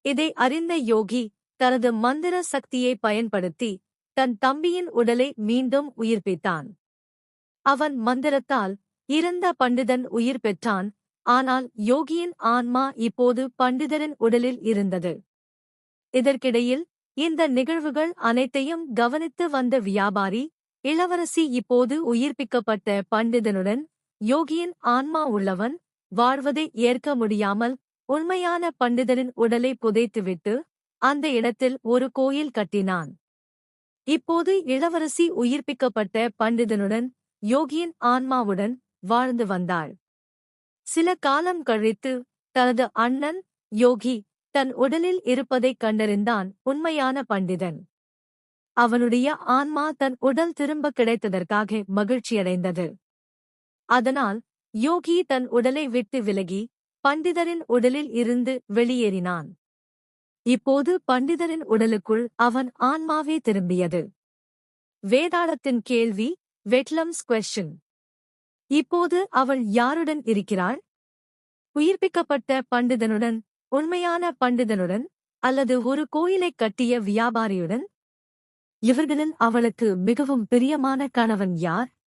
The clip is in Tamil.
இதை அறிந்த யோகி தனது மந்திர சக்தியை பயன்படுத்தி தன் தம்பியின் உடலை மீண்டும் உயிர்ப்பித்தான். அவன் மந்திரத்தால் இறந்த பண்டிதன் உயிர் பெற்றான். ஆனால் யோகியின் ஆன்மா இப்போது பண்டிதரின் உடலில் இருந்தது. இதற்கிடையில் இந்த நிகழ்வுகள் அனைத்தையும் கவனித்து வந்த வியாபாரி, இளவரசி இப்போது உயிர்ப்பிக்கப்பட்ட பண்டிதனுடன் யோகியின் ஆன்மா உள்ளவன் வாழ்வதை ஏற்க முடியாமல் உண்மையான பண்டிதரின் உடலை புதைத்துவிட்டு அந்த இடத்தில் ஒரு கோயில் கட்டினான். இப்போது இளவரசி உயிர்ப்பிக்கப்பட்ட பண்டிதனுடன் யோகியின் ஆன்மாவுடன் வாழ்ந்து வந்தாள். சில காலம் கழித்து தனது அண்ணன் யோகி தன் உடலில் இருப்பதைக் கண்டறிந்தான் உண்மையான பண்டிதன். அவனுடைய ஆன்மா தன் உடல் திரும்ப கிடைத்ததற்காக மகிழ்ச்சியடைந்தது. அதனால் யோகி தன் உடலை விட்டு விலகி பண்டிதரின் உடலில் இருந்து வெளியேறினான். இப்போது பண்டிதரின் உடலுக்குள் அவன் ஆன்மாவே திரும்பியது. வேதாளத்தின் கேள்வி, வெட்லம்ஸ் கொஸ்டின். இப்போது அவள் யாருடன் இருக்கிறாள்? உயிர்ப்பிக்கப்பட்ட பண்டிதனுடன், உண்மையான பண்டிதனுடன், அல்லது ஒரு கோயிலைக் கட்டிய வியாபாரியுடன்? இவர்களில் அவளுக்கு மிகவும் பிரியமான கணவன் யார்?